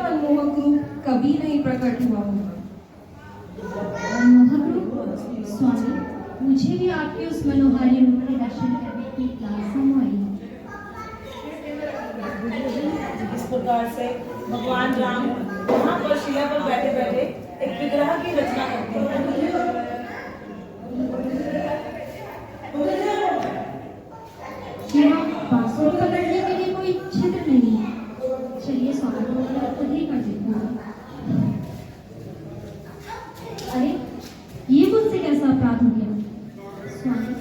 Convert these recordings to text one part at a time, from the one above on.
मनमोहक रूप कभी नहीं प्रकट हुआ होगा। मनमोहक रूप? स्वामी, मुझे भी आपके उस मनोहारी रूप के दर्शन करने की लालसा हुई है। इस प्रकार से भगवान राम वहाँ पर शिला पर बैठे बैठे एक विग्रह की रचना करते हैं। यहाँ बांसुरी पकड़ने के लिए कोई छिद्र नहीं है। चलिए स्वामी, खुद ही कर देता हूँ। अरे, ये मुझसे कैसा अपराध हो गया? स्वामी,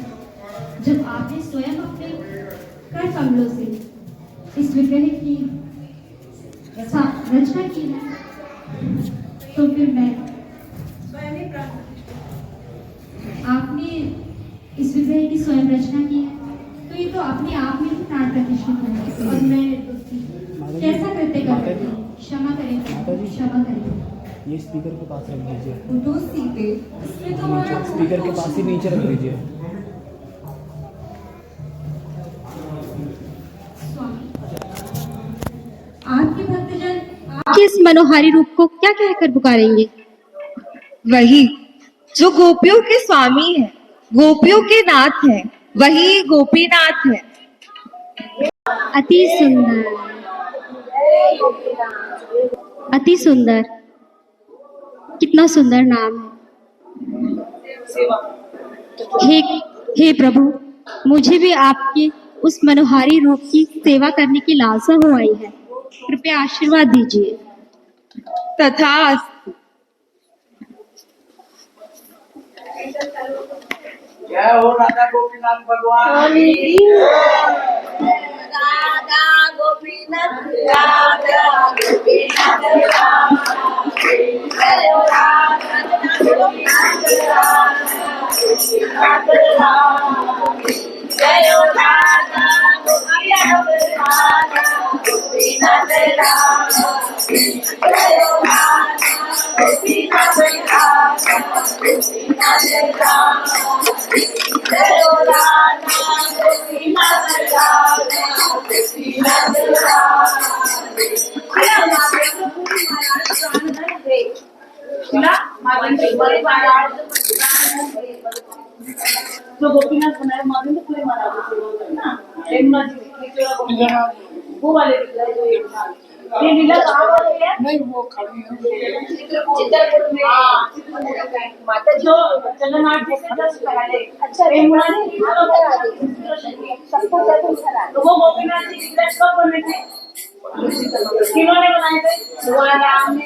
जब आपने स्वयं अपने कर कमलों से इस विग्रह की रचना की है, तो फिर आपने इस विग्रह की स्वयं रचना की है, तो ये तो अपने आप में ही प्राण प्रतिष्ठित है। और मैं कैसा करते क्षमा करें, क्षमा करें। ये स्पीकर के पास रख दीजिए। उठो सीते, इसमें तुम्हारा स्पीकर के पास ही नीचे रख दीजिए। आपके भक्तजन आपके इस मनोहारी रूप को क्या कहकर पुकारेंगे? वही जो गोपियों के स्वामी है, गोपियों के नाथ है, वही गोपीनाथ है। अति सुंदर, अति सुंदर, कितना सुंदर नाम है। हे प्रभु, मुझे भी आपके उस मनोहारी रूप की सेवा करने की लालसा हो आई है। कृपया आशीर्वाद दीजिए। तथास्तु। जय हो राधा गोपीनाथ भगवान। राधा गोपीनाथ, राधा गोपीनाथ, जय हो राधा गोपीनाथ, जय हो राधा गोपीनाथ, गोपीनाथ राम, जय हो राधा गोपीनाथ, गोपीनाथ राम, जय हो राधा गोपीनाथ, गोपीनाथ राम। जो गोपीनाथ बनाए माधव तो पूरे महाराज ना यमुना जी वो वाले जो ये लीला कहाँ वाले है? नहीं वो खड़ी है चित्रकूट में। माता जो जगन्नाथ जी से दर्शन कराए। अच्छा, यमुना जी सबको तो वो गोपीनाथ जी लीला कब बने थे? किन्होंने बनाए थे? भगवान राम ने।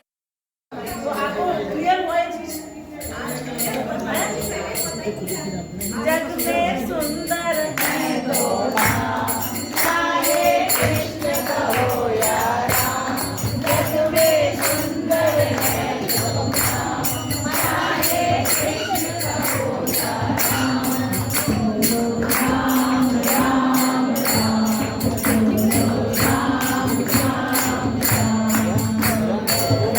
तो आपको क्लियर हुआ है चीज? जग में सुंदर है दो राम, हरे कृष्ण कहो या राम। जग में सुंदर है दो राम, हरे कृष्ण कहो या राम। राम राम राम, राम राम राम।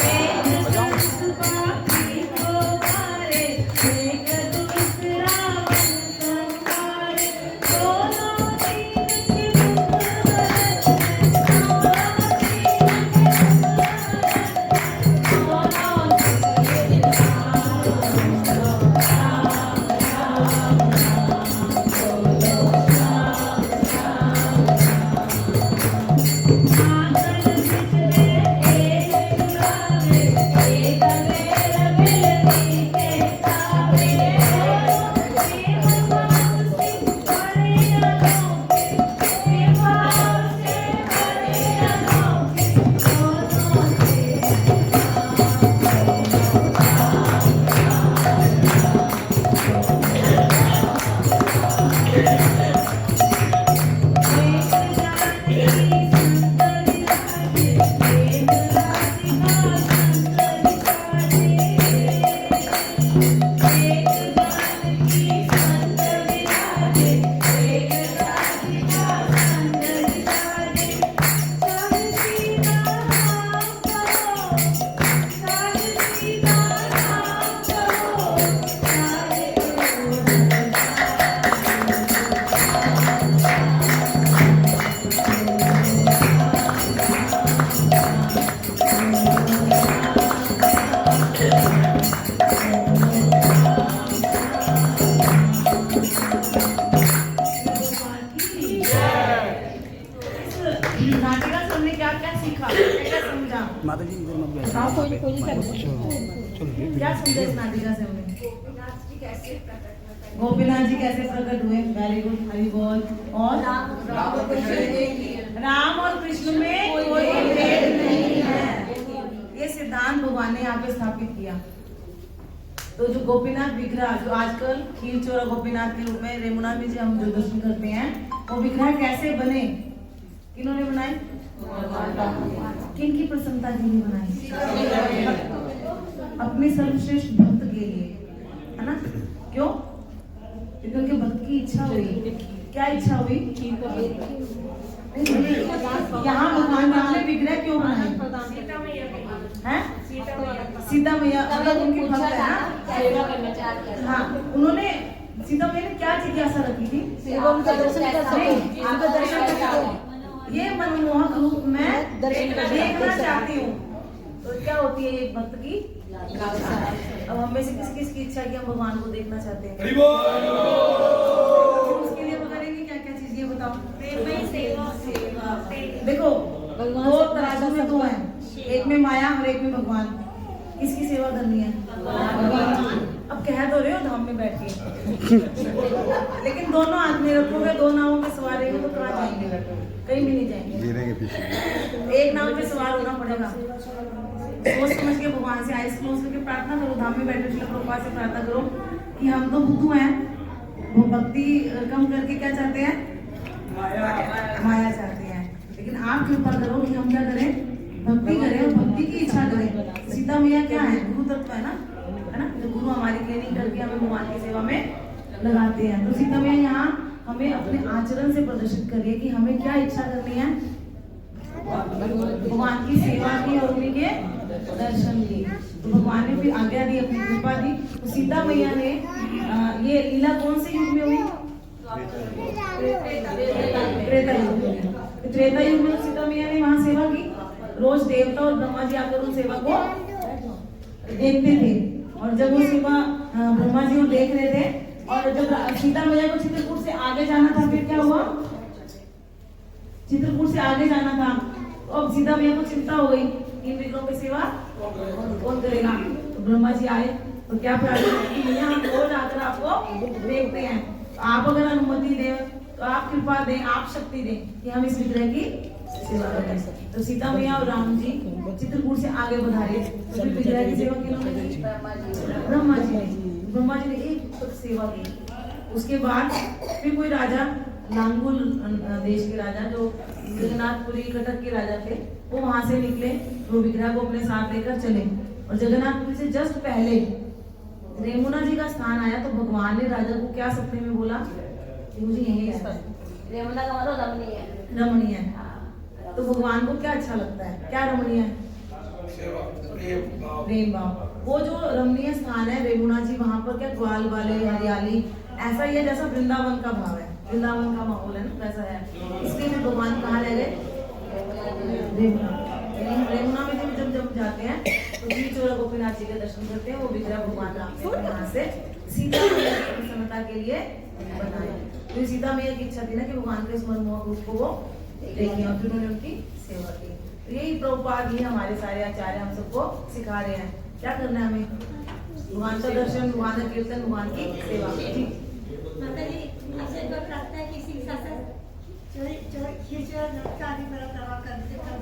एक दुष्ट पापी को मारे, एक दुष्ट रावण संहारे। दोनों दीन के दुख हरे, दोनों दीन के दुख हरे, दोनों दीन राम राम राम। माता जी इधर मत बैठो। हाँ, कोई नहीं चलो क्या समझे इस नाटिका से हमने? गोपीनाथ जी कैसे प्रकट हुए? वेरी गुड, हरि बोल। और राम और कृष्ण में कोई भेद नहीं है, ये सिद्धांत भगवान ने यहाँ पे स्थापित किया। तो जो गोपीनाथ विग्रह जो आजकल खीर चोरा गोपीनाथ के रूप में रेमुना में जो हम जो दर्शन करते हैं, वो विग्रह कैसे बने? किन्होंने बनाए? किन की प्रसन्नता के लिए बनाए? अपने सर्वश्रेष्ठ भक्त के लिए, है ना? क्यों? क्योंकि उनके भक्त की इच्छा हुई। क्या इच्छा हुई? यहाँ भगवान राम ने विग्रह क्यों बनाए? हैं? सीता मैया मतलब उनकी भक्त है ना? हाँ, उन्होंने सीता मैया ने क्या जिज्ञासा रखी थी? ये मनमोहक रूप मैं देखना चाहती हूँ। तो क्या होती है ये भक्त की? अब हम में से किस किस की इच्छा है कि हम भगवान को देखना चाहते हैं? उसके लिए हम करेंगे क्या क्या चीज, ये बताओ। देखो, दो तराजू में दो हैं, एक में माया और एक में भगवान। किसकी सेवा करनी है? अब कह तो रहे हो धाम में बैठ के, लेकिन दोनों हाथ में रखोगे, दो नावों पे सवार रहेंगे तो कहाँ जाएंगे? कहीं भी नहीं जाएंगे। एक नाव पे सवार होना पड़ेगा। सोच समझ के भगवान से आइस क्लोज करके प्रार्थना करो, धाम में बैठे श्रील प्रभुपाद से प्रार्थना करो कि हम तो बुद्धू हैं, वो भक्ति कम करके क्या चाहते हैं? माया चाहते हैं। लेकिन आप कृपा करो कि हम क्या करें? भक्ति करें और भक्ति की इच्छा करें। सीता मैया क्या है? गुरु तत्व है ना? तो गुरु हमारी ट्रेनिंग करके हमें भगवान की सेवा में लगाते हैं। तो सीता मैया यहाँ हमें अपने आचरण से प्रदर्शित करिए कि हमें क्या इच्छा करनी है? भगवान की सेवा की और उनके दर्शन की। तो भगवान ने फिर आज्ञा दी, अपनी कृपा दी। तो सीता मैया ने ये लीला कौन से युग में हुई? त्रेता युग में। त्रेता युग में सीता मैया ने वहाँ सेवा की। रोज देवता और ब्रह्मा जी आकर उन सेवा को देखते थे, और जब वो सेवा ब्रह्मा जी वो देख रहे थे, और जब सीता मैया को चित्रकूट से आगे जाना था, फिर क्या हुआ? चित्रकूट से आगे जाना था, तो अब सीता मैया को चिंता हो गई, इन विग्रहों की सेवा कौन करेगा? तो ब्रह्मा जी आए, तो क्या प्रार्थना की? मैया हम रोज आकर आपको देखते हैं, तो आप अगर अनुमति दें, तो आप कृपा दें, आप शक्ति दें कि हम इस विग्रह की सेवा करें। तो सीता मैया और राम जी चित्रकूट से आगे बढ़ाए, तो फिर विग्रह की सेवा किन्होंने की? ब्रह्मा जी ने। ब्रह्मा जी ने एक तक सेवा की। उसके बाद फिर कोई राजा, लांगुल देश के राजा, जो जगन्नाथपुरी कटक के राजा थे, वो वहां से निकले, वो विग्रह को अपने साथ लेकर चले, और जगन्नाथपुरी से जस्ट पहले रेमुना जी का स्थान आया, तो भगवान ने राजा को क्या सपने में बोला? मुझे यही है, रेमुना का मतलब रमणीय है। रमणीय है। तो भगवान को क्या अच्छा लगता है? क्या रमणीय है? प्रेम भाव। वो जो रमणीय स्थान है रेमुना जी, वहाँ पर क्या ग्वाल वाले हरियाली ऐसा ही है जैसा वृंदावन का भाव है, वृंदावन का माहौल है ना, वैसा है। इसलिए भी भगवान कहाँ रह गए? रेमुना में जब जाते हैं तो खीर चोरा गोपीनाथ जी के दर्शन करते हैं। वो विग्रह भगवान राम ने यहाँ से सीता मैया की प्रसन्नता के लिए बनाया। तो सीता मैया की इच्छा थी ना कि भगवान के इस मनमोहक रूप को वो देखें, और फिर उन्होंने उनकी सेवा की। तो यही प्रभुपाद ही हमारे सारे आचार्य हम सबको सिखा रहे हैं क्या करना है हमें? भगवान का दर्शन, भगवान का कीर्तन, भगवान की सेवा। ठीक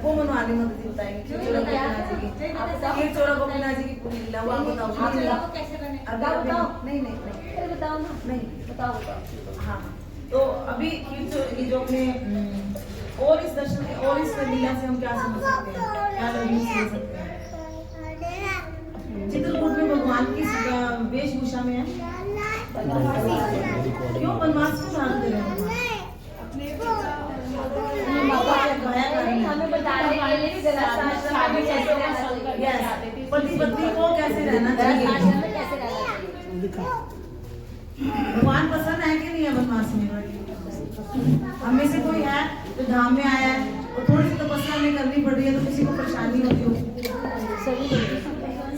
वो मनवानी मत बताएंगे। खीर चोरा गोपीनाथ जी की पूरी लीला वो आप बताओ। नहीं बताओ ना, नहीं बताओ। हाँ, तो अभी ये जो अपने और इस दर्शन के और इस लीला से हम क्या समझ सकते हैं, क्या लर्निंग ले सकते हैं? चित्रकूट में भगवान की वेशभूषा में है। क्यों वनवास क्यों धारण कर रहे हैं? हमें बताने के लिए शादी कैसे पति पत्नी को कैसे रहना चाहिए, कैसे रहना चाहिए। भगवान पसंद है कि नहीं है वनवास में? हमें से कोई है जो धाम में आया है और थोड़ी सी तपस्या में करनी पड़ रही है, तो किसी को परेशानी होती हो?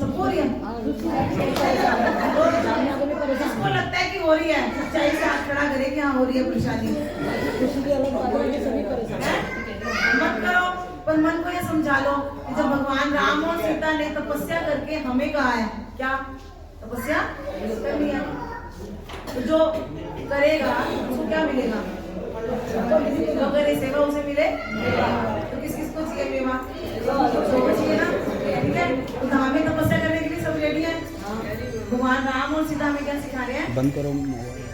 सबको हो रही है? जिसको लगता है कि हो रही है, सच्चाई से हाथ खड़ा करे कि हाँ हो रही है परेशानी। मत करो, पर मन को ये समझा लो कि जब भगवान राम और सीता ने तपस्या करके हमें कहा है, क्या तपस्या करनी है, तो जो करेगा उसको क्या मिलेगा, जो करे सेवा उसे मिले। तो किस किस को चाहिए मेवा, सबको चाहिए ना, ठीक है। तो धाम में तपस्या करने के लिए सब रेडी है। भगवान राम और सीता हमें क्या सिखा रहे हैं, बंद करो मोबाइल।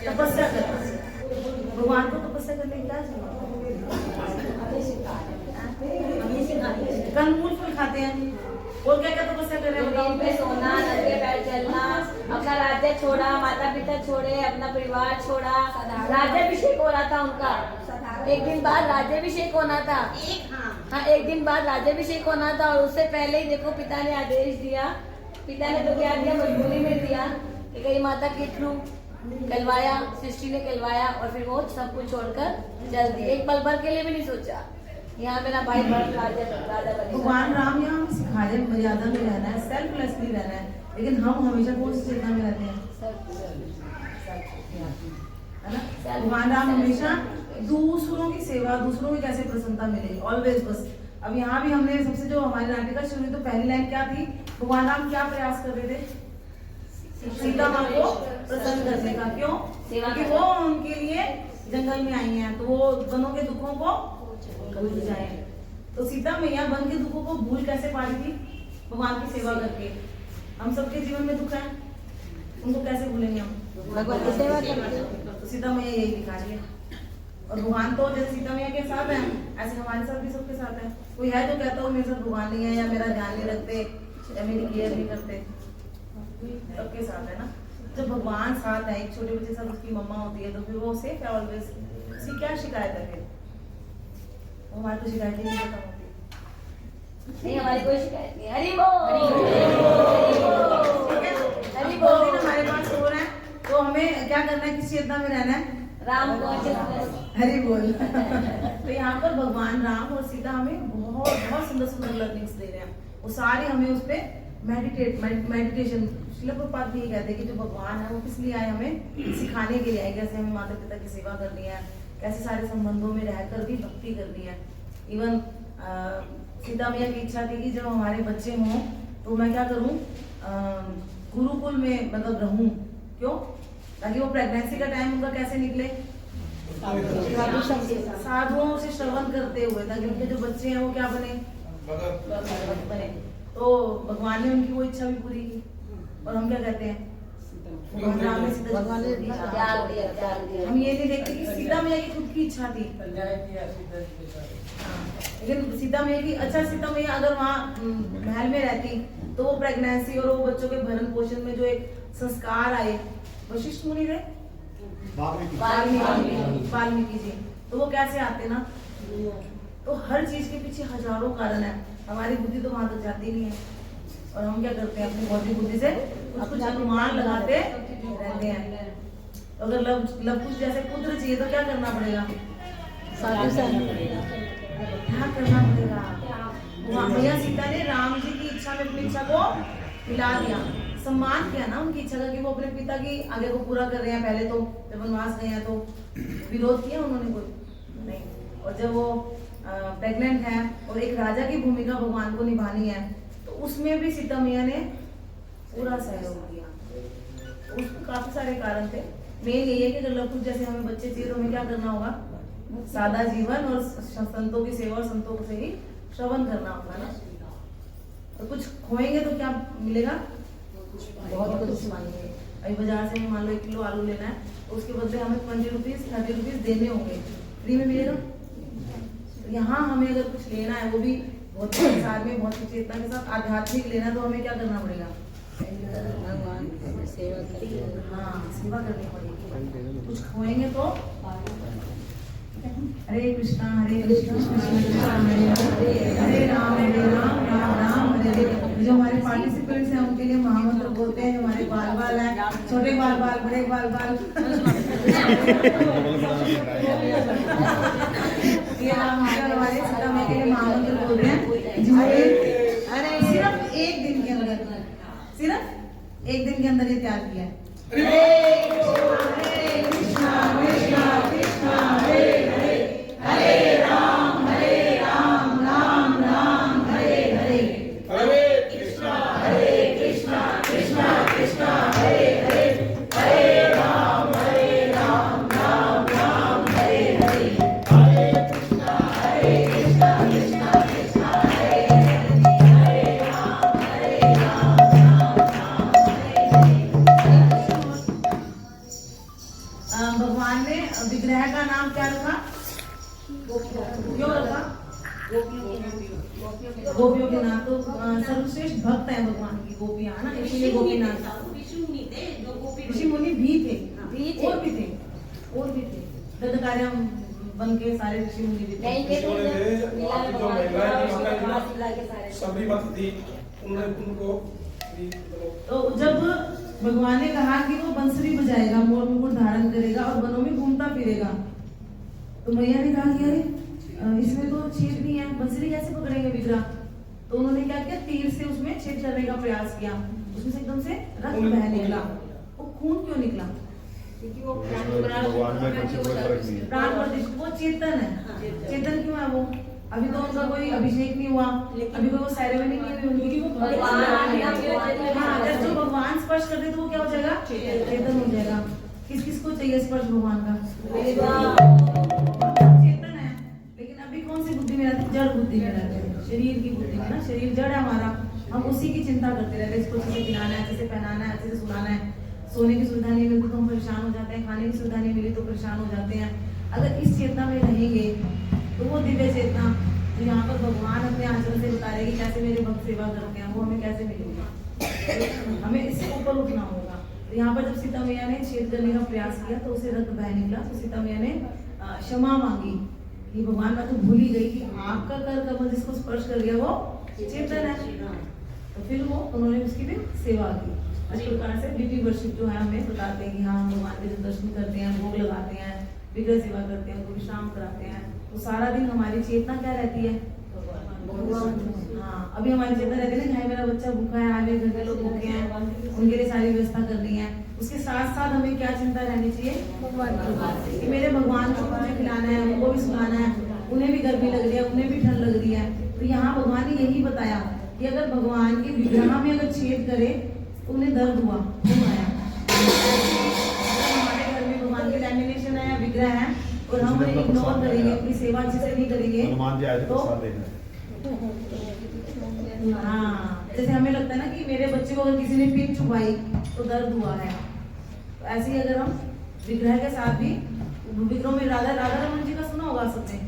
तपस्या करना। भगवान को तपस्या करने की क्या चाहिए, कंदमूल फूल खाते हैं, और क्या क्या तपस्या कर रहे हैं जमीन पे सोना, नदी के पैर चलना, अपना राज्य छोड़ा, माता पिता छोड़े, अपना परिवार छोड़ा। राज्याभिषेक हो रहा था उनका, एक दिन बाद राज्याभिषेक होना था। हाँ, एक दिन बाद राज्याभिषेक होना था, और उससे पहले ही देखो पिता ने आदेश दिया। पिता ने तो क्या दिया, मजबूरी में दिया कि कई माता के थ्रू कहलवाया, सृष्टि ने कहलवाया, और फिर वो सब कुछ छोड़कर चल दी। एक पल भर के लिए भी नहीं सोचा यहाँ मेरा भाई भरत राजा बनेगा। भगवान राम यहाँ हमें सिखा रहे हैं मर्यादा में रहना है, सेल्फलेसली रहना है, लेकिन हम हमेशा कौन सी चेतना में रहते हैं, है ना। भगवान राम हमेशा दूसरों की सेवा, दूसरों की कैसे प्रसन्नता मिलेगी, ऑलवेज। बस अब यहाँ भी हमने सबसे जो हमारी नाटिका शुरू हुई तो पहली लाइन क्या थी, भगवान राम क्या प्रयास कर रहे थे, सीता माँ को प्रसन्न करने का। क्यों, क्योंकि वो उनके लिए जंगल में आई हैं, तो वो वनों के दुखों को भूल जाए। तो सीता मैया वन के दुखों को भूल कैसे पा रही थी, भगवान की सेवा करके। हम सबके जीवन में दुख है, उनको कैसे भूलेंगे हम, भगवान की सेवा करके। तो सीता मैया यही दिखा रही है। और भगवान तो जैसे सीता मैया के साथ है, ऐसे हमारे साथ भी सबके साथ है। कोई है तो कहता हो मेरे साथ भगवान नहीं है, या मेरा ध्यान नहीं रखते, या मेरी केयर नहीं करते, सबके साथ है ना। जब भगवान साथ है, एक छोटे बच्चे साथ उसकी मम्मा होती है, तो फिर वो सेफ है ऑलवेज। उसकी क्या शिकायत है फिर, हमारी तो शिकायत ही नहीं खत्म होती। नहीं, हमारी कोई शिकायत नहीं। हरि बोल, हरि बोल। हमारे पास हो रहा है तो हमें क्या करना है, किस चेतना में रहना है, राम को हरि बोल। तो यहाँ पर भगवान राम और सीता हमें बहुत बहुत सुंदर सुंदर लर्निंग्स दे रहे हैं। वो सारे हमें उस पर मेडिटेशन, श्रील प्रभुपाद भी ये कहते हैं कि जो भगवान है वो किस लिए आए, हमें सिखाने के लिए आए, कैसे हमें माता पिता की सेवा करनी है, कैसे सारे संबंधों में रहकर भी भक्ति करनी है। इवन सीता मैया की इच्छा थी कि जब हमारे बच्चे हों तो मैं क्या करूं, गुरुकुल में मतलब रहूं। क्यों, ताकि वो प्रेगनेंसी का टाइम उनका कैसे निकले, साधुओं से श्रवण करते हुए, ताकि उनके जो बच्चे हैं वो क्या बने। तो भगवान ने उनकी वो इच्छा भी पूरी की। और हम क्या कहते हैं, भगवान राम ने सीता त्याग दिया। हम ये नहीं देखते कि सीता मैया की खुद की इच्छा थी, लेकिन सीता मैया की, अच्छा सीता मैया अगर वहाँ महल में रहती तो वो प्रेगनेंसी और वो बच्चों के भरण पोषण में जो एक संस्कार आए, वशिष्ठ मुनि थे, वाल्मीकि जी, तो वो कैसे आते ना। तो हर चीज के पीछे हजारों कारण है, हमारी बुद्धि तो वहां तक जाती नहीं है, और हम क्या करते हैं, अपनी बौद्धिक बुद्धि से कुछ अनुमान लगाते रहते हैं। अगर लव कुश जैसे पुत्र चाहिए तो क्या करना पड़ेगा, क्या करना पड़ेगा। भैया सीता ने राम जी की इच्छा में अपनी इच्छा को मिला दिया, सम्मान किया ना उनकी इच्छा का, कि वो अपने पिता की आगे को पूरा कर रहे हैं। पहले तो जब वनवास गए हैं तो विरोध किया उन्होंने, कोई नहीं। और जब वो प्रेग्नेंट है और एक राजा की भूमिका भगवान को निभानी है, तो उसमें भी सीता मैया ने पूरा सहयोग किया। उसमें काफी सारे कारण थे। मेन यही है कि अगर लव कुश जैसे हमें बच्चे चाहिए तो हमें क्या करना होगा, सादा जीवन और संतों की सेवा और संतों से ही श्रवण करना होगा ना। तो कुछ खोएंगे तो क्या मिलेगा, बहुत कुछ मांगेंगे। अभी बाजार से मान लो 1 किलो आलू लेना है, तो उसके बदले हमें 20 रुपीज 30 रुपीज देने होंगे, फ्री में मिलेगा। तो यहाँ हमें अगर कुछ लेना है, वो भी बहुत संसार में बहुत चेतना के साथ आध्यात्मिक लेना है, तो हमें क्या करना पड़ेगा, हाँ सेवा करनी पड़ेगी। कुछ खोएंगे तो हरे कृष्णा कृष्ण कृष्ण हरे हरे, हरे राम राम राम हरे हरे। जो हमारे पार्टिसिपेंट्स हैं उनके लिए महामंत्र बोलते हैं। जो हमारे बाल बाल हैं, छोटे बाल बाल, बड़े बाल बाल, ये हमारे सीता मैया के लिए महामंत्र बोल रहे हैं, जिन्होंने सिर्फ एक दिन के अंदर, सिर्फ एक दिन के अंदर ये त्याग किया है। हरे कृष्णा कृष्णा कृष्णा हरे हरे, हरे राम राम भगवान ने विग्रह का नाम क्या रखा? क्यों रखा? गोपियों के नाम। तो सर्वश्रेष्ठ भक्त है भगवान की गोपियां, है ना, इसलिए गोपीनाथ। ऋषि मुनि भी थे, और भी थे दंडकार्य बन के सारे ऋषि मुनि भी नहीं थे। थे तो उधर लीला में भगवान सभी भक्त थी, उनको तो जब भगवान ने कहा कि वो बंसुरी बजाएगा, मोर मुकुट धारण करेगा और वनों में घूमता फिरेगा, तो मैया ने कहा कि अरे इसमें तो छेद नहीं है, बंसुरी कैसे पकड़ेंगे विग्रह? तो उन्होंने क्या किया, तीर से उसमें छेद करने का प्रयास किया। उसमें से एकदम से रक्त बह निकला। वो खून क्यों निकला? क्योंकि वो प्राण प्रतिष्ठित, वो चेतन है। चेतन क्यों है वो? अभी तो उनका कोई अभिषेक नहीं हुआ, अभी कोई वो सेरेमनी नहीं हुई उनकी, वो हाँ, अगर जो भगवान स्पर्श करते तो वो क्या हो जाएगा? चेतन हो जाएगा। किस किस को चाहिए स्पर्श भगवान का? चेतन है, लेकिन अभी कौन सी बुद्धि में रहते हैं? जड़ बुद्धि में रहते हैं, शरीर की बुद्धि में ना। शरीर जड़ है हमारा, हम उसी की चिंता करते रहते हैं। इसको अच्छे से खिलाना है, अच्छे से पहनाना है, अच्छे से सुलाना है। सोने की सुविधा नहीं मिलती तो हम परेशान हो जाते हैं, खाने की सुविधा नहीं मिली तो परेशान हो जाते हैं। अगर इस चेतना में रहेंगे तो वो दिव्य चेतना जो यहाँ पर भगवान अपने आचरण से बता रहे कि कैसे मेरे भक्त सेवा करते हैं, वो हमें कैसे मिलेगी? हमें इससे ऊपर उठना होगा। तो यहाँ पर जब सीता मैया ने छेद करने का प्रयास किया तो उसे रक्त बह निकला। तो सीता मैया ने क्षमा मांगी कि भगवान, मैं तो भूल ही गई कि आपका कर कमल जिसको स्पर्श कर गया वो चेतन है। तो फिर वो उन्होंने उसकी भी सेवा की। इस प्रकार से विधि वर्षित जो है हमें बताते हैं कि हाँ, हम भगवान के जब दर्शन करते हैं, भोग लगाते हैं, विग्रह सेवा करते हैं, उनको विश्राम कराते हैं, तो सारा दिन हमारी चेतना क्या रहती है? हाँ, अभी हमारी चेतना रहती है ना, हाय मेरा बच्चा भूखा है, हाय मेरे घर के लोग भूखे हैं, उनके लिए सारी व्यवस्था करनी है। उसके साथ साथ हमें क्या चिंता रहनी चाहिए? कि मेरे भगवान को मुझे खिलाना है, उनको भी सुलाना है, उन्हें भी गर्मी लग रही है, उन्हें भी ठंड लग रही है। तो यहाँ भगवान ने यही बताया कि अगर भगवान के विग्रह में अगर छेद करे तो उन्हें दर्द हुआ, क्यों आया? हमारे घर में भगवान के लैमिनेशन है या विग्रह है और हम उन्हें इग्नोर करेंगे, उनकी सेवा अच्छे से नहीं करेंगे तो हाँ, जैसे हमें लगता है ना कि मेरे बच्चे को अगर किसी ने पीठ छुपाई तो दर्द हुआ है, तो ऐसे ही अगर हम विग्रह के साथ भी, विग्रह में राधा रमन जी का सुना होगा सबने,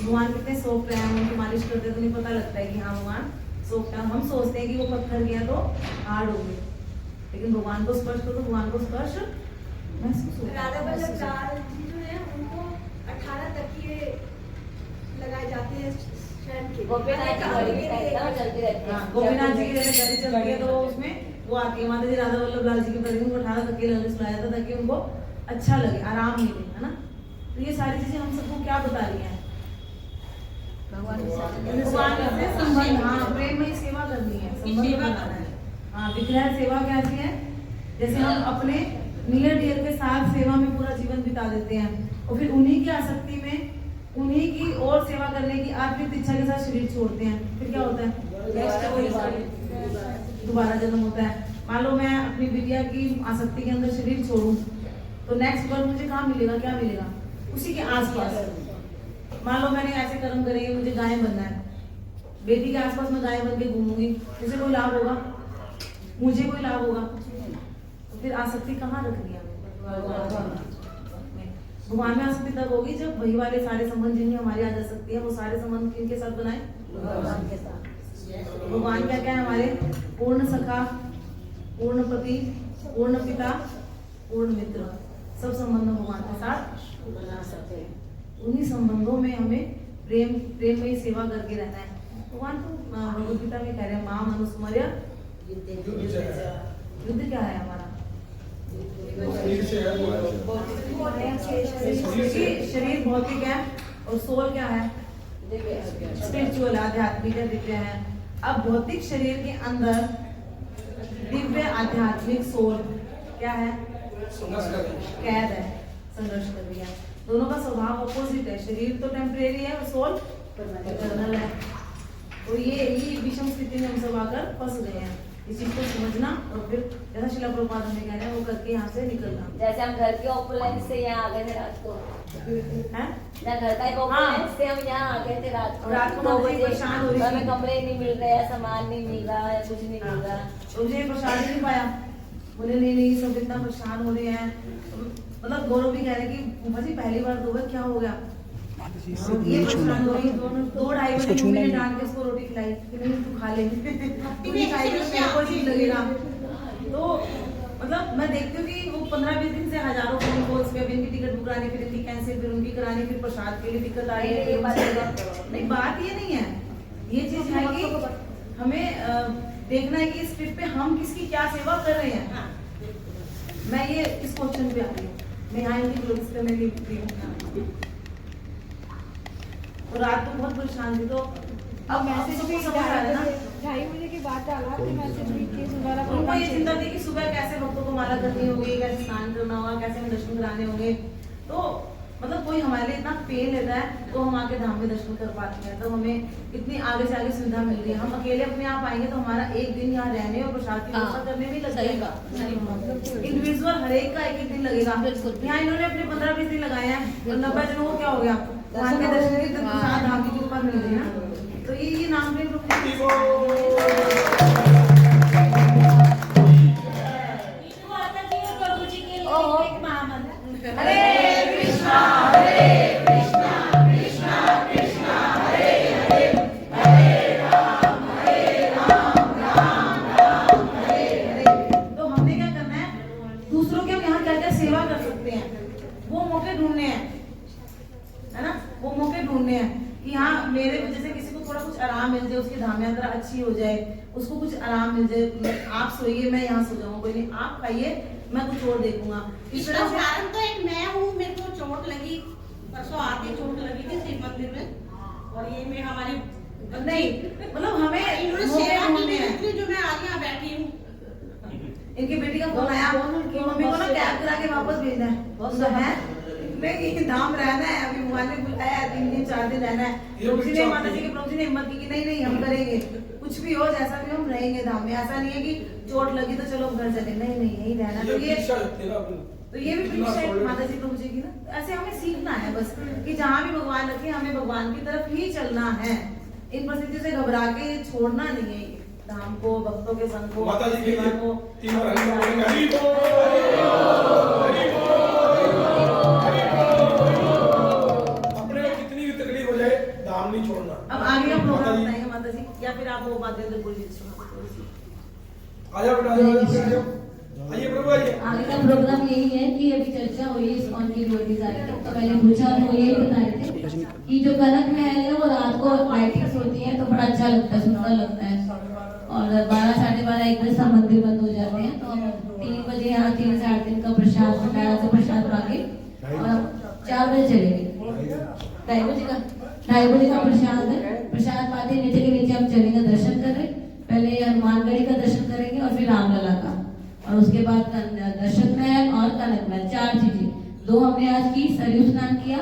भगवान कितने सॉफ्ट है, उनकी मालिश करते हैं तो उन्हें पता लगता है कि हाँ भगवान सॉफ्ट है। हम सोचते हैं कि वो पत्थर गया तो हार्ड हो गए, लेकिन भगवान को स्पर्श करो तो भगवान को स्पर्श महसूस होता है। राधा वल्लभ जी जो है उनको 18 तकिए लगाए जाते हैं शयन के। गोपीनाथ जी गली चलती रहती है। गोपीनाथ जी की जैसे गली चलती है तो उसमें वो आती है माता जी राधा वल्लभ लाल जी के प्रति उनको 18 तकिए लगे सुलाया जाता ताकि उनको अच्छा लगे, आराम मिले, है ना। तो ये सारी चीजें हम सबको क्या बता रही हैं? भगवान से संबंध, हाँ, प्रेम में सेवा करनी है, संबंध बनाना है। हाँ, विग्रह सेवा कैसी है? जैसे हम अपने नियर डियर के साथ सेवा में पूरा जीवन बिता देते हैं और फिर उन्हीं की आसक्ति में, उन्हीं की और सेवा करने की आत्मिक इच्छा के साथ शरीर छोड़ते हैं, फिर क्या होता है? दोबारा जन्म होता है। मान लो मैं अपनी बिटिया की आसक्ति के अंदर शरीर छोड़ूं तो नेक्स्ट बर्थ मुझे कहाँ मिलेगा? क्या मिलेगा? उसी के आसपास। मान लो मैंने ऐसे कर्म करे, मुझे गाय बनना है, बेटी के आसपास मैं गाय बन के घूमूंगी, मुझे कोई लाभ होगा? मुझे कोई लाभ होगा? तो फिर आसक्ति कहाँ रखनी है? भगवान में आसक्ति तब होगी जब वही वाले सारे संबंध जिनमें हमारी आ जा सकती है, वो सारे संबंध किनके साथ बनाए? भगवान के साथ। भगवान क्या क्या है हमारे? पूर्ण सखा, पूर्ण पति, पूर्ण पिता, पूर्ण मित्र, सब संबंध भगवान के साथ बना सकते हैं। उन्हीं संबंधों में हमें प्रेम में ही सेवा करके रहना है। भगवान तो भगवद गीता में कह रहे हैं, मां मनुस्मर्य युद्ध क्या है हमारा? शरीर भौतिक है और सोल क्या है? स्पिरिचुअल, आध्यात्मिक है, दिव्य है। अब भौतिक शरीर के अंदर दिव्य आध्यात्मिक सोल क्या है? कैद है, संघर्ष कर रही है। दोनों का स्वभाव अपोजिट है। शरीर तो टेम्परेरी है और सोल इटर्नल है। तो ये विषम स्थिति में हम सब आकर फंस गए हैं। इस चीज को समझना और फिर जैसा शिला प्रभुपाद हमें कह रहे हैं वो करके यहाँ से निकलना। जैसे हम घर के ऑपोलेंस से यहाँ आ गए थे रात को, हैं? घर का एक ऑपोलेंस से हम यहाँ आ गए थे रात को 2 बजे। परेशान हो रही थी, हमें कमरे नहीं मिल रहे हैं, सामान नहीं मिल रहा है, कुछ नहीं मिल रहा। तो मुझे प्रसाद नहीं पाया, बोले नहीं सब इतना परेशान हो रहे हैं। मतलब गौरव भी कह रहे कि फूफा जी पहली बार दो बार क्या हो गया, माता जी ये से नहीं छूना परेशान हो गई। 2-2:30 उसको बजे छूना मम्मी ने नहीं। डांट के उसको रोटी खिलाई कि नहीं तू खा ले, तू नहीं खाएगी तो मेरे को ठीक लगेगा। तो मतलब मैं देखती हूँ कि वो 15-20 दिन से हजारों फोन कॉल्स पे, अब इनकी टिकट बुक करानी, फिर इनकी कैंसिल, फिर उनकी करानी, फिर प्रसाद के लिए दिक्कत आ रही है। नहीं बात ये नहीं है, ये चीज है कि हमें देखना है कि इस ट्रिप पे हम किसकी क्या सेवा कर रहे हैं। मैं ये इस क्वेश्चन पे आ रही हूँ, मैं यहाँ इनकी क्लोज करने नहीं लिखती हूँ। तो रात को बहुत परेशान थी, तो अब मैसेज भी समझ आ रहा है ना, 2:30 बजे के बाद डाला कि मैसेज भी कि दोबारा उनको ये चिंता थी कि सुबह कैसे भक्तों को माला करनी होगी, कैसे स्नान करना होगा, कैसे हमें दर्शन कराने होंगे। तो मतलब कोई हमारे लिए इतना पेन लेता है तो हम आके धाम में दर्शन कर पाते हैं, तो हमें इतनी आगे से आगे सुविधा मिल रही है। हम अकेले अपने आप आएंगे तो हमारा एक दिन यहाँ रहने और प्रसाद की व्यवस्था करने में लग जाएगा। इंडिविजुअल हर एक का एक दिन लगेगा। यहाँ इन्होंने अपने 15-20 दिन लगाए हैं और 90 जनों को क्या हो गया, वहाँ के दर्शन के दिन प्रसाद धाम की कृपा मिल रही है ना। तो ये नाम पे हरे कृष्णा कृष्णा कृष्णा हरे हरे, हरे राम राम राम हरे हरे। तो हमने क्या करना है, दूसरों के हम यहाँ क्या क्या सेवा कर सकते हैं वो मौके ढूंढने हैं, है ना, वो मौके ढूंढने हैं कि हाँ मेरे वजह से किसी को थोड़ा कुछ आराम मिल जाए, उसकी धाम यात्रा अच्छी हो जाए, उसको कुछ आराम मिल जाए। आप सोइए मैं यहाँ सो जाऊंगा, कोई नहीं, आप खाइए मैं कुछ और देखूंगा। इस तरह से कारण तो एक मैं हूँ, मेरे को चोट लगी परसों आके, चोट लगी थी शिव मंदिर में, और ये मैं हमारी नहीं मतलब हमें इन्होंने मौके सेवा ढूंढने की हैं। इसलिए जो मैं आज यहाँ बैठी हूँ। इनकी बेटी का फोन आया कि मम्मी को ना कैब करा के वापस भेजना है, तो है नहीं धाम रहना है, अभी भगवान ने बुलाया है, 3 दिन 4 दिन रहना है। प्रभु जी ने, माता जी के प्रभु जी ने हिम्मत की कि नहीं नहीं हम करेंगे, कुछ भी हो जैसा भी हम रहेंगे धाम में। ऐसा नहीं है कि चोट लगी तो चलो घर चले, नहीं नहीं यही रहना। तो ये भी परीक्षा है माता जी प्रभु जी की ना। ऐसे हमें सीखना है बस कि जहाँ भी भगवान रखे हमें भगवान की तरफ ही चलना है, इन परिस्थितियों से घबरा के छोड़ना नहीं है धाम को, भक्तों के संग को, माता जी के सेवा को। अपने को कितनी भी तकलीफ हो जाए धाम नहीं छोड़ना। अब आगे का प्रोग्राम बताएंगे माता जी, या फिर आप वो बातें तो बोलिए। आजा बेटा आइए प्रभु आइए। आगे का प्रोग्राम यही है कि अभी चर्चा हुई इस्कॉन की डिवोटीज आए थे, तो मैंने पूछा तो यही बता रहे थे कि जो कनक महल है वो रात को लाइटिंग्स होती है तो बड़ा अच्छा लगता है, सुंदर लगता है, और 12, 12:30, 1 बजे सब मंदिर बंद हो जाते हैं। तो हम 3 बजे यहाँ 3 से 8 दिन का प्रसाद भंडारा से प्रसाद पाके और हम 4 बजे चलेंगे, 2:30 बजे का प्रसाद है। प्रसाद पाते नीचे के नीचे हम चलेंगे दर्शन कर रहे, पहले हनुमानगढ़ी का दर्शन करेंगे और फिर रामलला का, और उसके बाद दर्शन महल और कनक महल, 4 चीजें। 2 हमने आज की, सरयू स्नान किया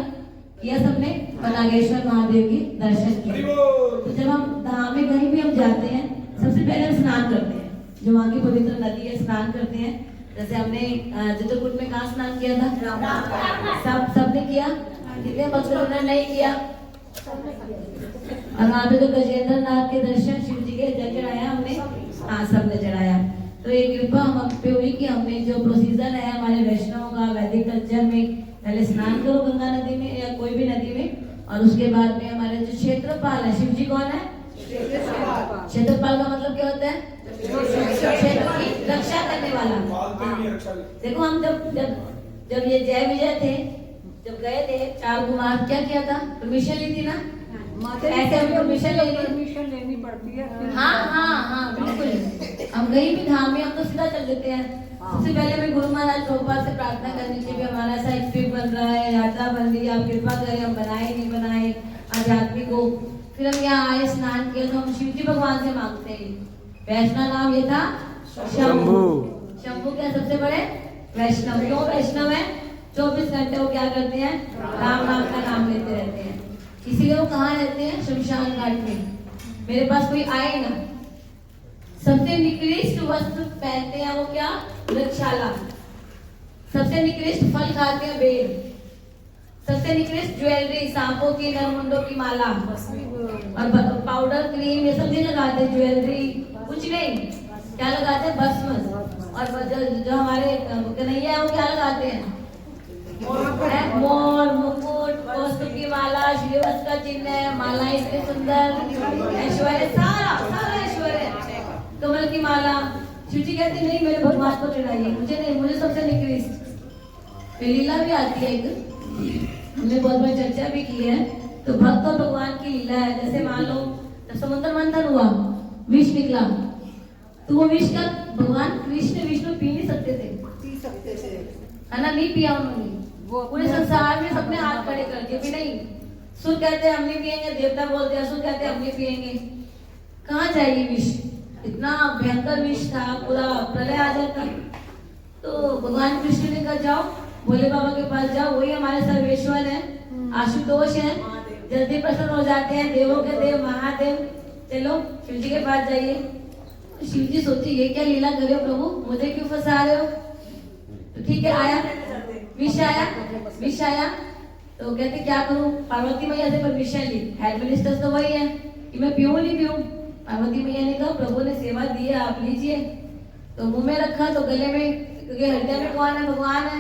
सबने, और नागेश्वर महादेव के दर्शन किए। तो जब हम धाम में कहीं भी हम जाते हैं सबसे पहले हम स्नान करते हैं, जो वहाँ की पवित्र नदी है, स्नान करते हैं। जैसे हमने चित्रकूट में कहाँ स्नान किया था, सबने किया, कितने भक्तों ने नहीं किया। और वहाँ पे तो गजेंद्र नाथ के दर्शन, शिव जी के जल चढ़ाया हमने, हाँ सबने चढ़ाया। तो ये कृपा हम पे हुई कि हमने जो प्रोसीजर है हमारे वैष्णव का वैदिक कल्चर में, पहले स्नान करो गंगा नदी में या कोई भी नदी में, और उसके बाद में हमारे जो क्षेत्रपाल है, शिव जी कौन है, क्षेत्रपाल का मतलब क्या होता है, क्षेत्र की रक्षा करने वाला। देखो हम जब ये जय विजय थे, जब गए थे 4 कुमार, क्या किया था, परमिशन ली थी ना, ऐसे हम परमिशन लेनी पड़ती है। हाँ बिल्कुल, हम कहीं भी धाम में हम तो सीधा चल देते हैं। सबसे पहले मैं गुरु महाराज प्रभुपाद से प्रार्थना करनी चाहिए, हमारा ऐसा एक ट्रिप बन रहा है, यात्रा बन रही है, आप कृपा करें, हम बनाए नहीं बनाए आध्यात्मिक को। फिर हम यहाँ आए, स्नान किया, तो हम शिव जी भगवान से मांगते हैं। वैष्णव नाम ये था शंभू। शंभू क्या सबसे बड़े वैष्णव, क्यों वैष्णव है, 24 घंटे वो क्या करते हैं, राम नाम का नाम लेते रहते हैं। इसीलिए वो कहाँ रहते हैं, शमशान घाट में। मेरे पास कोई आए ना, सबसे निकृष्ट वस्त्र पहनते हैं वो क्या, वृक्षशाला। सबसे निकृष्ट फल खाते हैं बेल। सबसे निकृष्ट ज्वेलरी, सांपों की, नरमुंडों की माला और पाउडर, क्रीम, ये सब नहीं लगाते, ज्वेलरी कुछ नहीं। क्या लगाते हैं, भस्म। और जो हमारे कन्हैया है वो क्या लगाते हैं, है, मोर, मुकुट, कौस्तुभ की माला, श्रीवत्स का चिन्ह है, माला इतनी सुंदर, ऐश्वर्य, सारा सारा ऐश्वर्य, कमल की माला। शिव जी कहते नहीं मेरे भगवान को चढ़ाइए, मुझे नहीं, मुझे सबसे निकृष्ट। लीला भी आती है एक, हमने बहुत बार चर्चा भी की है। तो भक्त और भगवान की लीला है। जैसे मान लो जब समुद्र मंथन हुआ, विष निकला, तो वो विष का भगवान कृष्ण विष्णु पी नहीं सकते थे, है ना, नहीं पिया उन्होंने। पूरे संसार में सबने हाथ खड़े कर दिए कि नहीं, सुर कहते हैं हम नहीं पियेंगे, देवता बोलते हैं असुर कहते हैं हम नहीं पियेंगे। कहाँ जाएगी विष, इतना भयंकर विष था, पूरा प्रलय आ जाता। तो भगवान कृष्ण ने कहा जाओ भोले बाबा के पास जाओ, वही हमारे सर्वेश्वर है, आशुतोष है, जल्दी प्रसन्न हो जाते हैं, देवों के देव महादेव। चलो शिव जी के पास जाइए। शिव जी सोचे ये क्या लीला कर रहे हो प्रभु, मुझे क्यों फंसा रहे हो। तो ठीक है, आया विष, आया तो कहते क्या करूं, पार्वती मैया से परमिशन ली, हेड मिनिस्टर तो वही है कि मैं पीऊं नहीं पीऊं। पार्वती मैया ने कहा प्रभु ने सेवा दी है, आप लीजिए। तो मुंह में रखा तो गले में, क्योंकि हृदय में कौन है, भगवान है,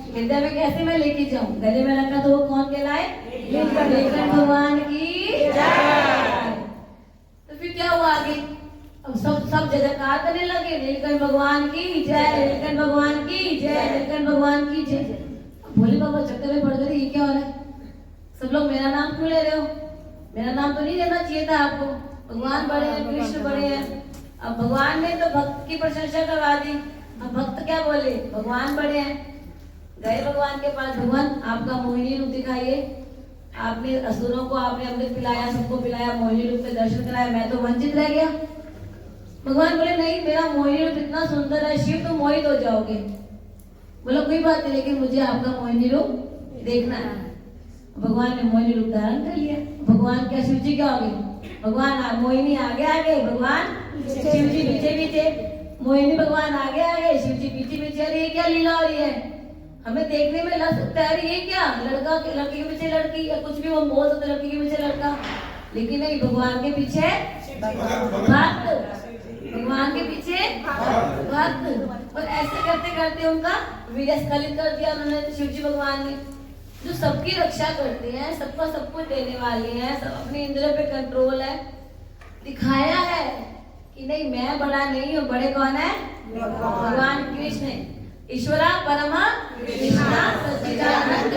हृदय में कैसे मैं लेके जाऊं, गले में रखा तो वो कौन कहलाए, नीलकंठ भगवान की जय। तो फिर क्या हुआ आगे, अब सब जयकार करने लगे, नीलकंठ भगवान की जय, नीलकंठ भगवान की जय, नीलकंठ भगवान की जय। भोले बाबा चक्कर में पड़ गए, ये क्या हो रहा है, सब लोग मेरा नाम क्यों ले रहे हो, मेरा नाम तो नहीं लेना चाहिए था आपको, भगवान बड़े हैं, कृष्ण बड़े हैं। अब भगवान ने तो भक्त की प्रशंसा करवा दी, अब भक्त क्या बोले, भगवान बड़े हैं। गए भगवान के पास, भगवान आपका मोहिनी रूप दिखाइए, आपने असुरों को आपने अमृत पिलाया, सबको पिलाया, मोहिनी रूप के दर्शन कराया, मैं तो वंचित रह गया। भगवान बोले नहीं, मेरा मोहिनी रूप इतना सुंदर है, शिव तो मोहित हो जाओगे। बोला कोई बात नहीं, लेकिन मुझे आपका मोहिनी रूप देखना है। भगवान ने मोहिनी रूप धारण कर लिया। भगवान क्या, शिव जी क्या हो गए, भगवान मोहिनी आगे आगे, भगवान शिव जी पीछे पीछे, मोहिनी भगवान आगे आगे, शिव जी पीछे पीछे। अरे ये क्या लीला हो रही है, हमें देखने में लग सकता है ये क्या, लड़की के पीछे लड़की, या कुछ भी वो बोल सकते, लड़की के पीछे लड़का, लेकिन नहीं, भगवान के पीछे भक्त, भगवान के पीछे भक्त। और ऐसे करते करते उनका वीर्य स्खलित कर दिया उन्होंने, शिव जी भगवान ने, जो सबकी रक्षा करते हैं, सबका सब कुछ देने वाले हैं, सब अपने इंद्रियों पे कंट्रोल है, दिखाया है कि नहीं मैं बड़ा नहीं हूँ, बड़े कौन है, भगवान कृष्ण, ईश्वरा परमा कृष्णा सच्चिदानंद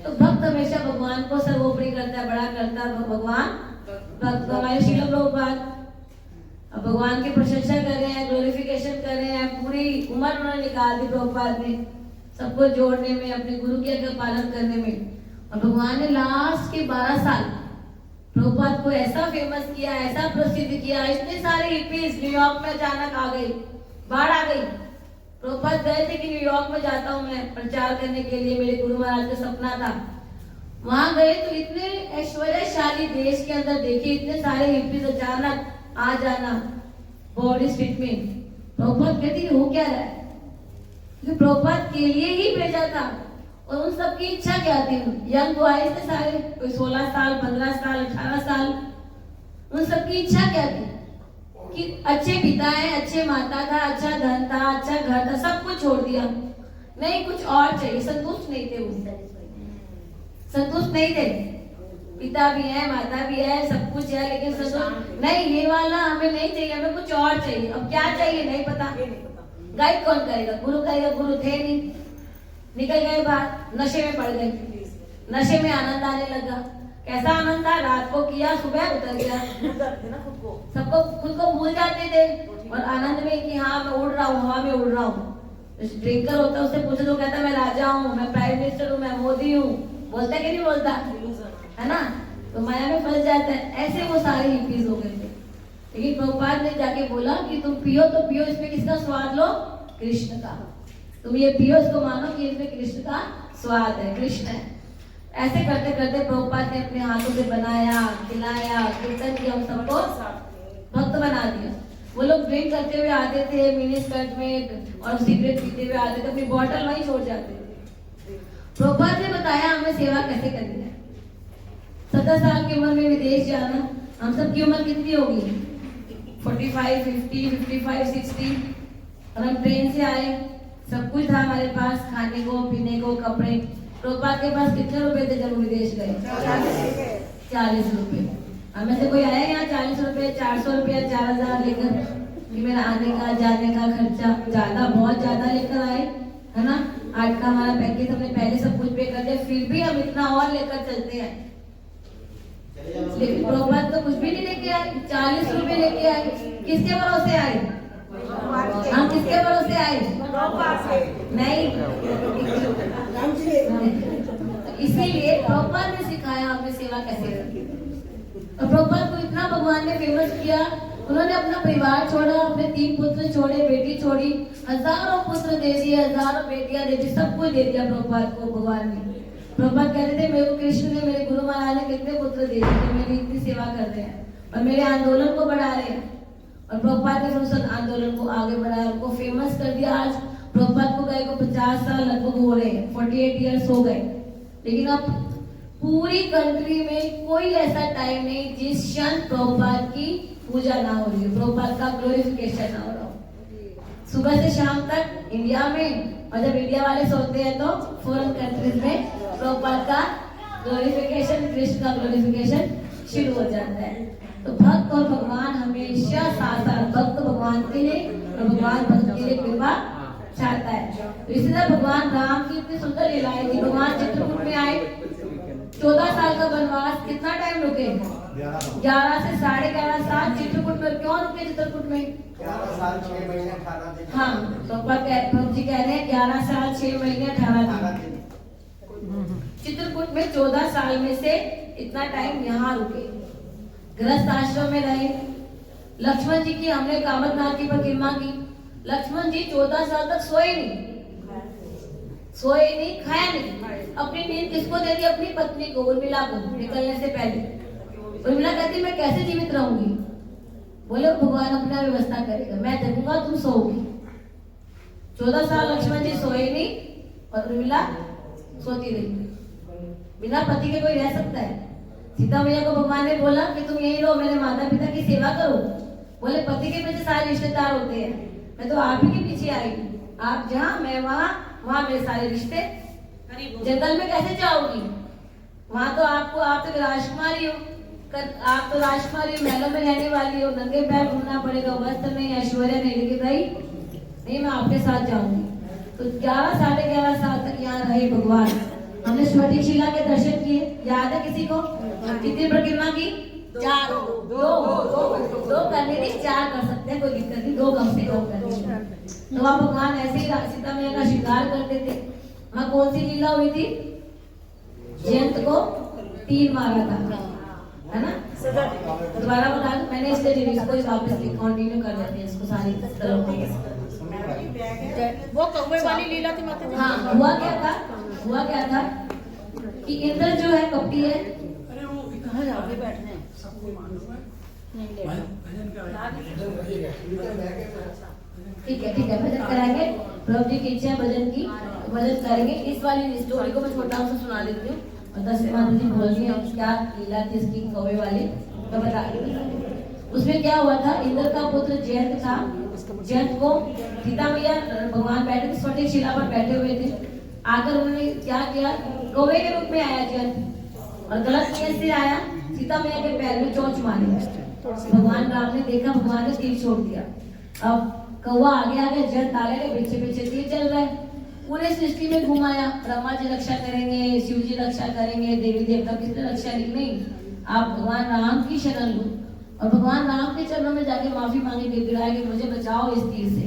तो भक्त हमेशा भगवान को सर्वोपरि करता है, बड़ा करता है भगवान। भक्त हमारे श्रील प्रभुपाद अब भगवान की प्रशंसा कर रहे हैं, ग्लोरिफिकेशन कर रहे हैं, पूरी उम्र उन्होंने निकाल दी प्रभुपाद ने, सबको जोड़ने में, अपने गुरु की आज्ञा पालन करने में। और भगवान ने लास्ट के 12 साल प्रभुपाद को ऐसा फेमस किया, ऐसा प्रसिद्ध किया, इतने सारे हिप्पीज न्यूयॉर्क में अचानक आ गई, बाढ़ आ गई। प्रभुपाद गए थे कि न्यूयॉर्क में जाता हूँ मैं प्रचार करने के लिए, मेरे गुरु महाराज का सपना था। वहां गए तो इतने ऐश्वर्यशाली देश के अंदर देखिए, इतने सारे हिप्पीज अचानक आ जाना बॉडी स्ट्रीट में। प्रभुपाद कहती हो क्या रहा है, क्योंकि प्रभुपाद के लिए ही भेजा था। और उन सबकी इच्छा क्या थी, यंग बॉयज थे सारे, कोई 16 साल 15 साल 18 साल, उन सबकी इच्छा क्या थी कि अच्छे पिता है, अच्छे माता था, अच्छा धन था, अच्छा घर था, सब कुछ छोड़ दिया, नहीं कुछ और चाहिए, संतुष्ट नहीं थे, वो संतुष्ट नहीं थे, पिता भी है, माता भी है, सब कुछ है, लेकिन संतुष्ट नहीं, ये वाला हमें नहीं चाहिए, हमें कुछ और चाहिए। अब क्या चाहिए नहीं पता, गाइड कौन करेगा, गुरु करेगा, गुरु थे नहीं, निकल गए बाहर, नशे में पड़ गए, नशे में आनंद आने लगा। कैसा आनंद था, रात को किया, सुबह उतर गया, सबको खुद को भूल जाते थे और आनंद में कि हाँ मैं उड़ रहा हूँ, हवा में उड़ रहा हूँ। ड्रिंकर होता है, उससे पूछे तो कहता मैं राजा हूँ, मैं प्राइम मिनिस्टर हूँ, मैं मोदी हूँ, बोलता कि नहीं बोलता, है ना, तो माया में फंस जाता है। ऐसे वो सारे हिप्पीज हो गए थे। लेकिन प्रभुपाद ने जाके बोला कि तुम पियो तो पियो, इसमें किसका स्वाद लो, कृष्ण का, तुम ये पियो, इसको मानो कि इसमें कृष्ण का स्वाद है, कृष्ण है। ऐसे करते करते प्रभुपाद ने अपने हाथों से बनाया, खिलाया, कीर्तन किया, हम सबको भक्त बना दिया। वो लोग ड्रिंक करते हुए आते थे मिनी स्कर्ट में और सिगरेट पीते हुए आते थे, अपनी बॉटल वहीं छोड़ जाते थे। प्रभुपाद ने बताया हमें सेवा कैसे करनी है। 17 साल की उम्र में विदेश जाना, हम सब की उम्र कितनी होगी, 45, 50, 55, 60, और हम ट्रेन से आए, सब कुछ था हमारे पास, खाने को, पीने को, कपड़े। प्रभुपाद के पास कितने रुपए थे जब वो विदेश गए? 40 रुपए। हमें से कोई आया यहाँ 40 रुपए, 400 रुपया, 4000 लेकर कि मेरा आने का जाने का खर्चा? ज्यादा, बहुत ज्यादा लेकर आए, है ना। 8 का हमारा पैकेज हमने पहले सब कुछ पे कर दिया, फिर भी हम इतना और लेकर चलते हैं। लेकिन प्रभुपाद तो कुछ भी नहीं लेके आए, 40 रुपए लेके आए। किसके भरोसे आए? हम किसके भरोसे आए? नहीं। इसीलिए प्रभुपाद ने सिखाया हमें सेवा कैसे करनी है। और प्रभुपाद को इतना भगवान ने फेमस किया, उन्होंने अपना परिवार छोड़ा, अपने 3 पुत्र छोड़े, बेटी छोड़ी, हजारों पुत्र दे दिए, हजारों बेटियां दे दी, सब कुछ दे दिया प्रभुपाद को भगवान ने। प्रभुपाद कहते थे मेरे को कृष्ण ने, मेरे गुरु महाराज ने कितने पुत्र दे दिए, मेरी इतनी सेवा कर रहे हैं और मेरे आंदोलन को बढ़ा रहे हैं। और प्रभुपाद ने उस आंदोलन को आगे बढ़ाया, उनको फेमस कर दिया। आज प्रभुपाद को गए को 50 साल लगभग हो रहे हैं, 48 ईयर्स हो गए। लेकिन अब पूरी कंट्री में कोई ऐसा टाइम नहीं जिस क्षण प्रभुपाद की पूजा ना हो रही है, प्रभुपाद का ग्लोरिफिकेशन ना हो रहा हो। सुबह से शाम तक इंडिया में, और जब इंडिया वाले सोते हैं तो फॉरेन कंट्रीज में प्रभुपाद का ग्लोरिफिकेशन, कृष्ण का ग्लोरिफिकेशन शुरू हो जाता है। तो भक्त और भगवान हमेशा साथ साथ, भक्त भगवान के लिए और भगवान भक्त के लिए कृपा चाहता है। तो इसी तरह भगवान राम की इतनी सुंदर लीलाएं थी। भगवान चित्रकूट में आए, 14 साल का वनवास, कितना टाइम रुके? 11 से 11.5 साल चित्रकूट में। क्यों रुके चित्रकूट में? 11 साल 6 महीने 18 दिन। हाँ, तो प्रभु जी कह रहे हैं 11 साल 6 महीने 18 दिन चित्रकूट में। 14 साल में से इतना टाइम यहाँ रुके, गृहस्थ आश्रम में रहे। लक्ष्मण जी की हमने कामदनाथ की परिक्रमा की। लक्ष्मण जी 14 साल तक सोए नहीं, खाया नहीं। अपनी नींद किसको दे दी? अपनी पत्नी को, उर्मिला को, निकलने से पहले। उर्मिला कहती मैं कैसे जीवित रहूंगी? बोले भगवान अपना व्यवस्था करेगा, मैं जगूंगा, तुम सोओगी। 14 साल लक्ष्मण जी सोए नहीं और उर्मिला सोती रही। बिना पति के कोई रह सकता है? सीता मैया को भगवान ने बोला कि तुम यही रहो, मेरे माता पिता की सेवा करो। बोले पति के पीछे सारे रिश्तेदार होते हैं, मैं तो आप ही के पीछे आई, आप जहाँ मैं वहाँ, वहाँ मेरे सारे रिश्ते। जंगल में कैसे जाओगी? वहाँ तो आपको, आप तो राजकुमारी हो, आप तो राजकुमारी महलों में रहने वाली हो, नंगे पैर घूमना पड़ेगा, वस्त्र नहीं, ऐश्वर्य नहीं। लेकिन भाई नहीं, मैं आपके साथ जाऊंगी। तो 11 साढ़े 11 साल तक यहाँ रहे भगवान। हमने स्फटिकशिला के दर्शन किए, याद है किसी को? कितनी परिक्रमा की? 4। दो करने की, 4 कर सकते हैं, कोई दिक्कत नहीं, 2 कम से कम करनी। तो वहाँ भगवान ऐसे ही सीता मैया का श्रृंगार करते थे। वहाँ कौन सी लीला हुई थी? जयंत को तीर मारा था, है ना? दोबारा बता दो, मैंने इसके रिव्यूज को वापस कंटिन्यू कर देते हैं इसको सारी तरह को। वो कौवे वाली लीला थी माता जी। हाँ, हुआ क्या था कि इंद्र जो है कपटी है। अरे वो कहाँ जाओगे बैठने? सबको मालूम है। नहीं भजन ठीक है, भजन कराएंगे। प्रभु जी की इच्छा है भजन की, तो भजन करेंगे। इस वाली स्टोरी को मैं छोटा सा सुना देती हूँ और 10 माता जी बोल रही है क्या लीला थी इसकी कौवे वाली, तो बता रही। उसमें क्या हुआ था, इंद्र का पुत्र जयंत था। जयंत को सीता मैया, भगवान बैठे थे, स्फटिकशिला पर बैठे हुए थे। आकर उन्होंने क्या किया, कौवे के रूप में आया जयंत और गलत नीयत से आया, सीता मैया के पैर में चोंच मारी। भगवान राम ने देखा, भगवान ने तीर छोड़ दिया। अब कौवा आगे आगे, जयंत ताले के पीछे पीछे तीर चल रहा है। पूरे सृष्टि में घुमाया, ब्रह्मा जी रक्षा करेंगे, शिव जी रक्षा करेंगे, देवी देवता किसने रक्षा की? नहीं, आप भगवान राम की शरण लो और भगवान राम के चरणों में जाके माफी मांगे, गिड़गिड़ाए कि मुझे बचाओ इस तीर से।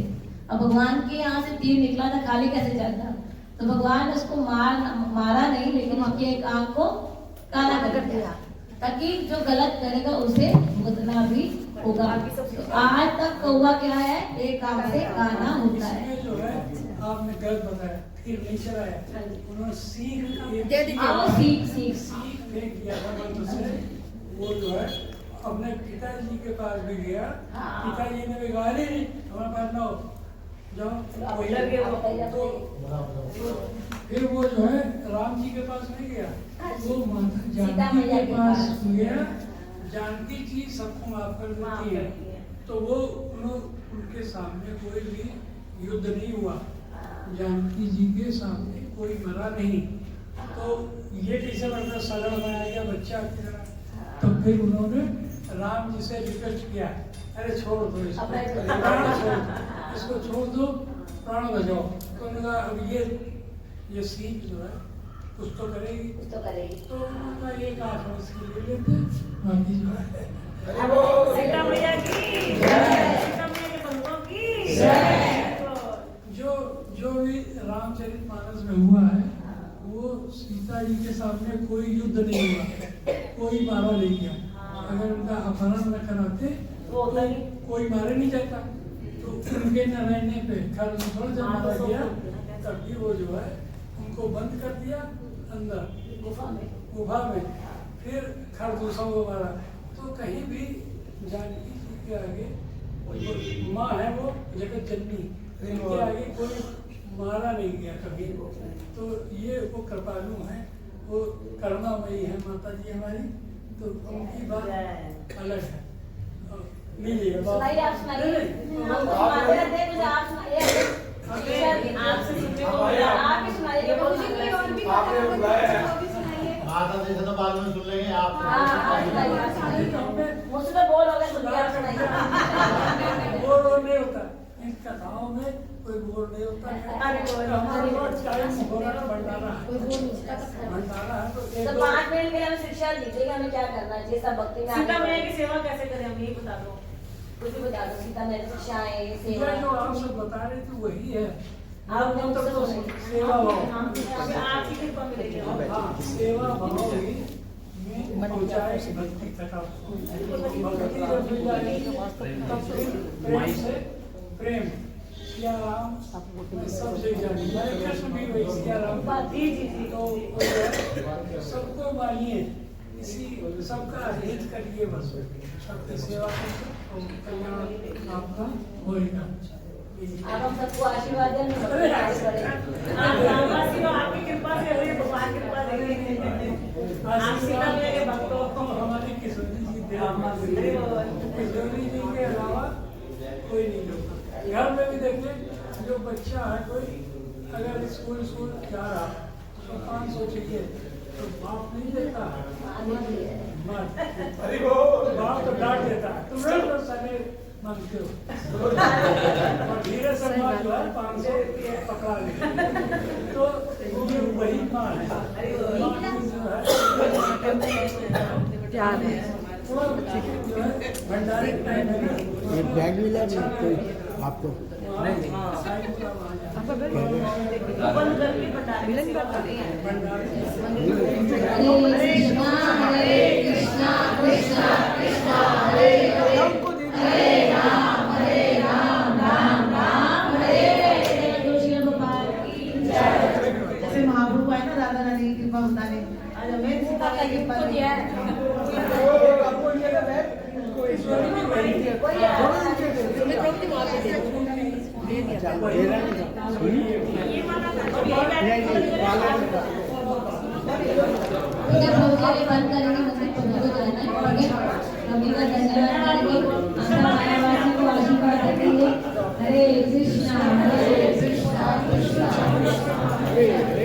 अब भगवान के यहाँ से तीर निकला था, खाली कैसे जाता? तो भगवान ने उसको मारा नहीं, लेकिन उसकी एक आंख को काला कर दिया ताकि जो गलत करेगा उसे भुगतना भी होगा। तो आज तक कौवा क्या है, एक आंख से काना होता है। जो है आपने गलत बताया, फिर नहीं चलाया, उन्होंने सीख फेंक दिया था मन से। वो जो है अपने पिताजी के पास भी गया, पिताजी ने भी गाली नहीं, हमारे पास ना हो जाओ। तो फिर वो जो है राम जी के पास नहीं गया, वो माता जानकी के पास गया। जानकी जी सबको माफ कर देती है, तो वो उनके सामने कोई भी युद्ध नहीं हुआ, जानकी जी के सामने कोई मरा नहीं, तो ये कैसे मतलब सरल बनाया गया बच्चा की तरह। तो फिर उन्होंने राम जी से रिक्वेस्ट किया, अरे छोड़ दो इसको, प्राण छोड़ दो, इसको छोड़ दो, प्राण बचाओ। तो उन्होंने कहा अब ये सीख जो है कुछ तो करेगी, तो उन्होंने एक आठ वर्ष के लिए लेते, बाकी जो है सीता मैया की जय, सीता मैया के बंधुओं की जय। जो भी रामचरितमानस में हुआ है वो सीता जी के सामने कोई युद्ध नहीं हुआ, कोई मारा नहीं गया। अगर उनका अपहरण न कराते वो होता नहीं, कोई मारे नहीं जाता। तो उनके न रहने पे खरदूषण जब मारा गया तब भी वो जो है उनको बंद कर दिया अंदर गुफा में, फिर खरदूषण को मारा। तो कहीं भी जानकी जी के आगे जो माँ है वो जगत जननी, इनके आगे कोई मारा नहीं गया कभी। तो ये वो कृपालु हैं, वो करुणामयी है माता जी हमारी, तो उनकी बात अलग है। लीजिए सुनाइए, आप सुनाइए, हमको सुनाते रहते हैं, कुछ आप सुनाइए, आपसे सुनने को मिला, आप ही सुनाइए, मुझे कोई और भी आपने पता बुलाया है। है, वो भी सुनाइए। माता जी से तो बाद में सुन लेंगे आप। मुझसे तो बोल हो गए, सुनिए आप सुनाइए। बोर नहीं होता इन कथाओं में, कोई बोर नहीं होता है। हमारे पास टाइम हो रहा है, भंडारा है, भंडारा है, तो एक तो 5 मिनट के लिए हमें शिक्षा दीजिए, हमें क्या करना चाहिए सब भक्ति में। सीता मैया की सेवा कैसे करें हम यही बता दो। कुछ भी बता दो, सीता मैया शिक्षाएं, ये सेवा। जो आप सब बता रहे थे वही है। आपने मतलब मुझसे तो सुनी। सेवा भाव, आपकी कृपा मिलेगी। हाँ सेवा भाव ही में पहुँचाए भक्ति तक आपको। भक्ति जब मिल जाएगी तब फिर प्रेम से प्रेम सिया राम सबसे जानी जाए, कृष्ण भी वही सिया राम। जी जी जी। तो सबको मानिए, इसी सबका हित करिए, बस सबकी सेवा करिए और कल्याण आपका होएगा। आप हम सबको आशीर्वाद दें, हम सबको आगे बढ़ें। आप रामवासी हो, आपकी कृपा से हुई, भगवान की कृपा देखिए। आप सीता मैया के भक्त हो। हमारी किशोरी जी किशोरी जी के अलावा कोई नहीं होता। घर में भी देखिए, जो बच्चा है कोई अगर स्कूल जा रहा तो 500 चाहिए तो बाप नहीं देता, बाप तो डांट देता है, तुम लोग तो सने मांगते हो। और धीरे से माँ जो है 500 पकड़ा ले, तो ये वही माँ है। माँ की जो है भंडारे टाइम है ना, बैग मिला आपको बंद करके भंडारे में सेवा कर रही हैं। हरे कृष्णा कृष्णा कृष्णा हरे हरे, हरे राम राम राम हरे हरे। कृष्ण भगवान की जय। जैसे महाप्रभु आए ना राधा रानी की कृपा बताने, आज हमें सीता का कृपा दिया है। बंद करेंगे, मंदिर को जाना है, रवि का धन्यवाद करेंगे, मायावासी को आशीर्वाद देंगे। हरे कृष्णा कृष्णा कृष्णा हरे